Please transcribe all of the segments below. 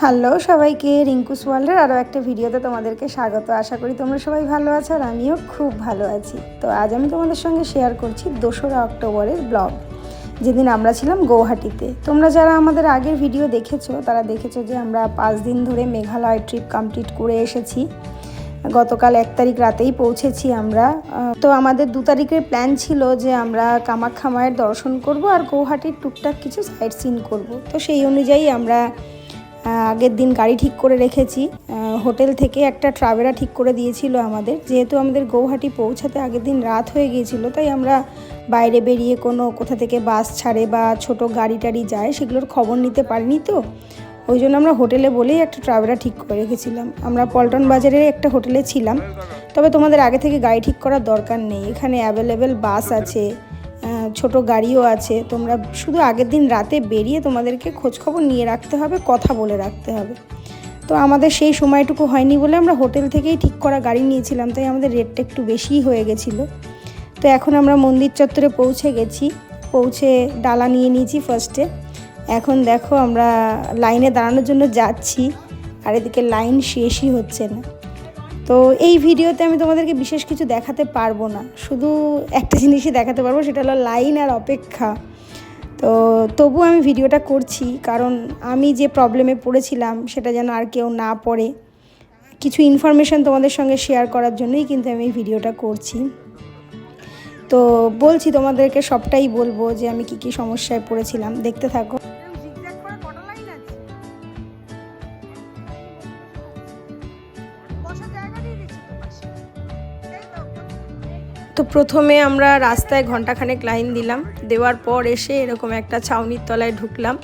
Hello সবাইকে, রিঙ্কুস ওয়ার্ল্ডের আরও একটা ভিডিওতে তোমাদেরকে স্বাগত। আশা করি তোমরা সবাই ভালো আছো আর আমিও খুব ভালো আছি। তো আজ আমি তোমাদের সঙ্গে শেয়ার করছি 2রা অক্টোবরের ব্লগ, যেদিন আমরা ছিলাম গৌহাটিতে। তোমরা যারা আমাদের আগের ভিডিও দেখেছো তারা দেখেছো যে আমরা 5 দিন ধরে মেঘালয় ট্রিপ কমপ্লিট করে এসেছি। গতকাল 1 তারিখ রাতেই পৌঁছেছি আমরা। তো আমাদের 2 তারিখের প্ল্যান ছিল যে আমরা কামাখ্যা মায়ের দর্শন করব আর গৌহাটির টুকটাক কিছু সাইট সিন করব। তো সেই অনুযায়ী আমরা আগের দিন গাড়ি ঠিক করে রেখেছি। হোটেল থেকে একটা ট্রাভেরা ঠিক করে দিয়েছিল আমাদের, যেহেতু আমাদের গৌহাটি পৌঁছাতে আগের দিন রাত হয়ে গিয়েছিল, তাই আমরা বাইরে বেরিয়ে কোথা থেকে বাস ছাড়ে বা ছোট গাড়ি টাড়ি যায় সেগুলোর খবর নিতে পারিনি। তো ওই জন্য আমরা হোটেলে বলেই একটা ট্রাভেরা ঠিক করে রেখেছিলাম। আমরা পল্টন বাজারের একটা হোটেলে ছিলাম। তবে তোমাদের আগে থেকে গাড়ি ঠিক করার দরকার নেই, এখানে অ্যাভেলেবেল বাস আছে, ছোট গাড়িও আছে। তোমরা শুধু আগের দিন রাতে বেরিয়ে তোমাদেরকে খোঁজখবর নিয়ে রাখতে হবে, কথা বলে রাখতে হবে। তো আমাদের সেই সময়টুকু হয়নি বলে আমরা হোটেল থেকেই ঠিক করা গাড়ি নিয়েছিলাম, তাই আমাদের রেটটা একটু বেশিই হয়ে গেছিলো। তো এখন আমরা মন্দির চত্বরে পৌঁছে গেছি। পৌঁছে ডালা নিয়ে নিয়েছি ফার্স্টে। এখন দেখো আমরা লাইনে দাঁড়ানোর জন্য যাচ্ছি, আর এদিকে লাইন শেষই হচ্ছে না। তো এই ভিডিওতে আমি তোমাদেরকে বিশেষ কিছু দেখাতে পারবো না, শুধু একটা জিনিসই দেখাতে পারবো, সেটা হলো লাইন আর অপেক্ষা। তো তবু আমি ভিডিওটা করছি, কারণ আমি যে প্রবলেমে পড়েছিলাম সেটা যেন আর কেউ না পড়ে। কিছু ইনফরমেশান তোমাদের সঙ্গে শেয়ার করার জন্যই কিন্তু আমি এই ভিডিওটা করছি। তো বলছি তোমাদেরকে, সবটাই বলবো যে আমি কি সমস্যায় পড়েছিলাম, দেখতে থাকো। তো প্রথমে আমরা রাস্তায় ঘন্টাখানেক লাইন দিলাম, দেওয়ার পর এসে এরকম একটা ছাউনির তলায় ঢুকলাম।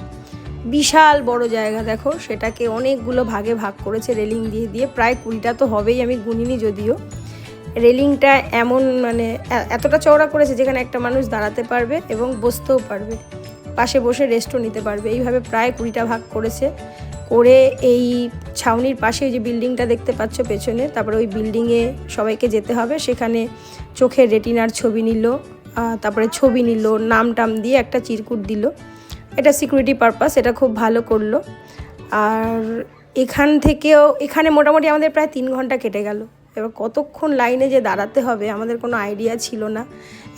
বিশাল বড় জায়গা, দেখো সেটাকে অনেকগুলো ভাগে ভাগ করেছে রেলিং দিয়ে দিয়ে, প্রায় 20টা তো হবেই, আমি গুনিনি যদিও। রেলিংটা এমন এতটা চওড়া করেছে যেখানে একটা মানুষ দাঁড়াতে পারবে এবং বসতেও পারবে, পাশে বসে রেস্টও নিতে পারবে। এইভাবে প্রায় 20টা ভাগ করেছে। করে এই ছাউনির পাশে যে বিল্ডিংটা দেখতে পাচ্ছ পেছনে, তারপরে ওই বিল্ডিংয়ে সবাইকে যেতে হবে। সেখানে চোখের রেটিনার ছবি নিল, তারপরে ছবি নিল, নাম টাম দিয়ে একটা চিরকুট দিল। এটা সিকিউরিটি পারপাস, এটা খুব ভালো করলো। আর এখানে মোটামুটি আমাদের প্রায় 3 ঘন্টা কেটে গেল। এবার কতক্ষণ লাইনে যে দাঁড়াতে হবে আমাদের কোনো আইডিয়া ছিল না।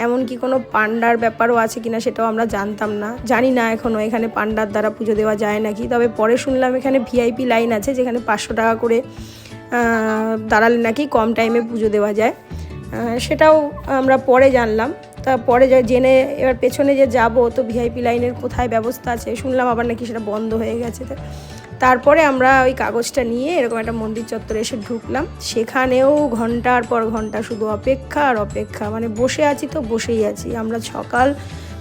এমনকি কোনো পান্ডার ব্যাপারও আছে কিনা সেটাও আমরা জানতাম না, জানি না এখনও এখানে পান্ডার দ্বারা পুজো দেওয়া যায় নাকি। তবে পরে শুনলাম এখানে ভিআইপি লাইন আছে, যেখানে 500 টাকা করে দাঁড়ালে নাকি কম টাইমে পুজো দেওয়া যায়। সেটাও আমরা পরে জানলাম। তারপরে জেনে এবার পেছনে যে যাব, তো ভিআইপি লাইনের কোথায় ব্যবস্থা আছে শুনলাম আবার নাকি সেটা বন্ধ হয়ে গেছে। তারপরে আমরা ওই কাগজটা নিয়ে এরকম একটা মন্দির চত্বরে এসে ঢুকলাম। সেখানেও ঘন্টার পর ঘন্টা শুধু অপেক্ষা আর অপেক্ষা, বসে আছি তো বসেই আছি। আমরা সকাল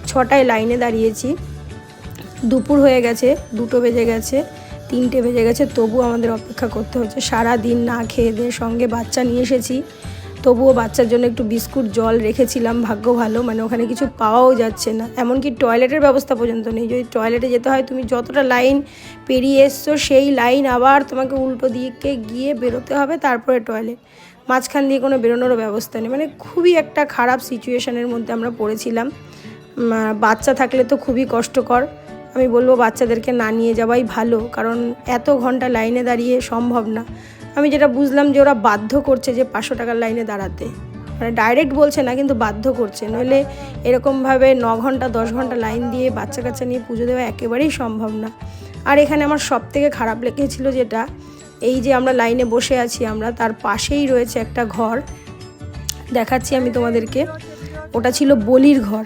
6টায় লাইনে দাঁড়িয়েছি, দুপুর হয়ে গেছে, 2টো বেজে গেছে, 3টে বেজে গেছে, তবু আমাদের অপেক্ষা করতে হচ্ছে। সারা দিন না খেয়ে দিয়ে, সঙ্গে বাচ্চা নিয়ে এসেছি, তবুও বাচ্চার জন্য একটু বিস্কুট জল রেখেছিলাম, ভাগ্য ভালো, ওখানে কিছু পাওয়াও যাচ্ছে না। এমনকি টয়লেটের ব্যবস্থা পর্যন্ত নেই। যদি টয়লেটে যেতে হয়, তুমি যতটা লাইন পেরিয়ে এসছো সেই লাইন আবার তোমাকে উল্টো দিকে গিয়ে বেরোতে হবে, তারপরে টয়লেট। মাঝখান দিয়ে কোনো বেরোনোরও ব্যবস্থা নেই। খুবই একটা খারাপ সিচুয়েশানের মধ্যে আমরা পড়েছিলাম। বাচ্চা থাকলে তো খুবই কষ্টকর। আমি বলবো বাচ্চাদেরকে না নিয়ে যাওয়াই ভালো, কারণ এত ঘন্টা লাইনে দাঁড়িয়ে সম্ভব না। আমি যেটা বুঝলাম যে ওরা বাধ্য করছে যে 500 টাকার লাইনে দাঁড়াতে, ডাইরেক্ট বলছে না, কিন্তু বাধ্য করছে। নইলে এরকমভাবে 9 ঘন্টা 10 ঘন্টা লাইন দিয়ে বাচ্চা কাচ্চা নিয়ে পুজো দেওয়া একেবারেই সম্ভব না। আর এখানে আমার সবথেকে খারাপ লেগেছিল যেটা, এই যে আমরা লাইনে বসে আছি, আমরা তার পাশেই রয়েছে একটা ঘর, দেখাচ্ছি আমি তোমাদেরকে। ওটা ছিল বলির ঘর,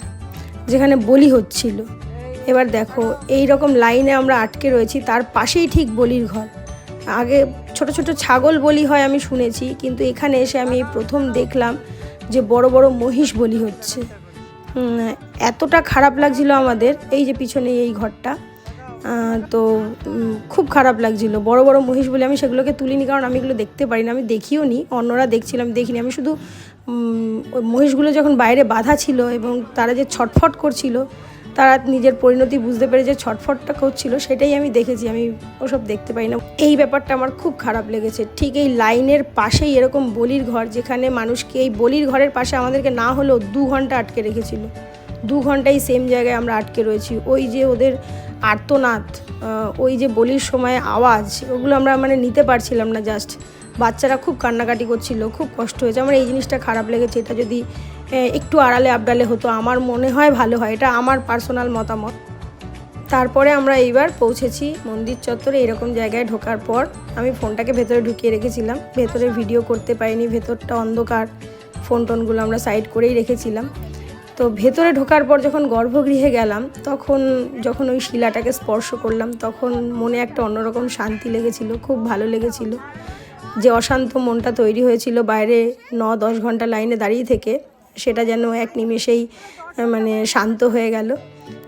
যেখানে বলি হচ্ছিল। এবার দেখো এই রকম লাইনে আমরা আটকে রয়েছি, তার পাশেই ঠিক বলির ঘর। আগে ছোট ছোট ছাগল বলি হয় আমি শুনেছি, কিন্তু এখানে এসে আমি প্রথম দেখলাম যে বড় বড় মহিষ বলি হচ্ছে। এতটা খারাপ লাগছিল আমাদের, এই যে পিছনে এই ঘরটা, তো খুব খারাপ লাগছিল। বড় বড় মহিষ বলি, আমি সেগুলোকে তুলিনি, কারণ আমি এগুলো দেখতে পারি না, আমি দেখিও নি, অন্যরা দেখছিলাম দেখিনি। আমি শুধু ওই মহিষগুলো যখন বাইরে বাঁধা ছিল এবং তারা যে ছটফট করছিল, তারা নিজের পরিণতি বুঝতে পেরে যে ছটফটটা করছিল, সেটাই আমি দেখেছি, আমি ওসব দেখতে পাই না। এই ব্যাপারটা আমার খুব খারাপ লেগেছে। ঠিক এই লাইনের পাশেই এরকম বলির ঘর, যেখানে মানুষকে এই বলির ঘরের পাশে আমাদেরকে না হলেও 2 ঘন্টা আটকে রেখেছিল। 2 ঘন্টাই সেম জায়গায় আমরা আটকে রয়েছি। ওই যে ওদের আর্তনাদ, ওই যে বলির সময় আওয়াজ, ওগুলো আমরা মানে নিতে পারছিলাম না। জাস্ট বাচ্চারা খুব কান্নাকাটি করছিল, খুব কষ্ট হয়েছে। আমার এই জিনিসটা খারাপ লেগেছে। এটা যদি একটু আড়ালে আবডালে হতো আমার মনে হয় ভালো হয়, এটা আমার পার্সোনাল মতামত। তারপরে আমরা এইবার পৌঁছেছি মন্দির চত্বরে। এরকম জায়গায় ঢোকার পর আমি ফোনটাকে ভেতরে ঢুকিয়ে রেখেছিলাম, ভেতরে ভিডিও করতে পারিনি, ভেতরটা অন্ধকার, ফোন টোনগুলো আমরা সাইড করেই রেখেছিলাম। তো ভেতরে ঢোকার পর যখন গর্ভগৃহে গেলাম, যখন ওই শিলাটাকে স্পর্শ করলাম, তখন মনে একটা অন্যরকম শান্তি লেগেছিল, খুব ভালো লেগেছিল। যে অশান্ত মনটা তৈরি হয়েছিল বাইরে 9-10 ঘন্টা লাইনে দাঁড়িয়ে থেকে, সেটা যেন এক নিমেষেই মানে শান্ত হয়ে গেল।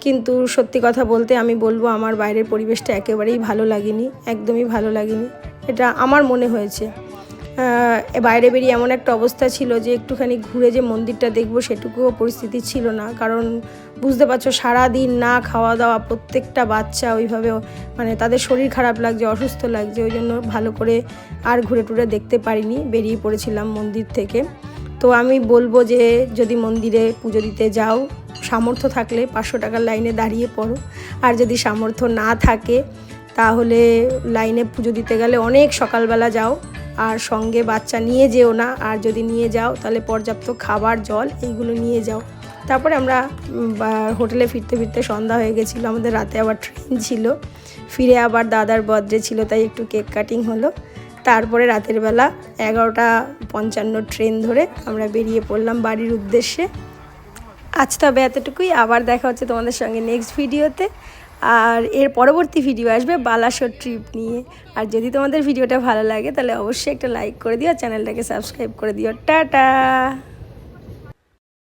কিন্তু সত্যি কথা বলতে আমি বলবো আমার বাইরের পরিবেশটা একেবারেই ভালো লাগেনি, একদমই ভালো লাগেনি, এটা আমার মনে হয়েছে। বাইরে বেরিয়ে এমন একটা অবস্থা ছিল যে একটুখানি ঘুরে যে মন্দিরটা দেখবো সেটুকুও পরিস্থিতি ছিল না। কারণ বুঝতে পারছো, সারাদিন না খাওয়া দাওয়া, প্রত্যেকটা বাচ্চা ওইভাবে মানে তাদের শরীর খারাপ লাগছে, অসুস্থ লাগছে, ওই জন্য ভালো করে আর ঘুরে টুরে দেখতে পারিনি, বেরিয়ে পড়েছিলাম মন্দির থেকে। তো আমি বলবো যে যদি মন্দিরে পুজো দিতে যাও, সামর্থ্য থাকলে 500 টাকার লাইনে দাঁড়িয়ে পড়ো। আর যদি সামর্থ্য না থাকে তাহলে লাইনে পুজো দিতে গেলে অনেক সকালবেলা যাও, আর সঙ্গে বাচ্চা নিয়ে যেও না। আর যদি নিয়ে যাও তাহলে পর্যাপ্ত খাবার, জল এইগুলো নিয়ে যাও। তারপরে আমরা হোটেলে ফিরতে ফিরতে সন্ধ্যা হয়ে গেছিলো, আমাদের রাতে আবার ট্রেন ছিল, ফিরে আবার দাদার বার্থডে ছিল, তাই একটু কেক কাটিং হলো। তারপরে রাতের বেলা 11:55 ট্রেন ধরে আমরা বেরিয়ে পড়লাম বাড়ির উদ্দেশ্যে। আজ তবে এতটুকুই, আবার দেখা হচ্ছে তোমাদের সঙ্গে নেক্সট ভিডিওতে। আর এর পরবর্তী ভিডিও আসবে বালাসোর ট্রিপ নিয়ে। আর যদি তোমাদের ভিডিওটা ভালো লাগে তাহলে অবশ্যই একটা লাইক করে দিও, চ্যানেলটাকে সাবস্ক্রাইব করে দিও। টাটা।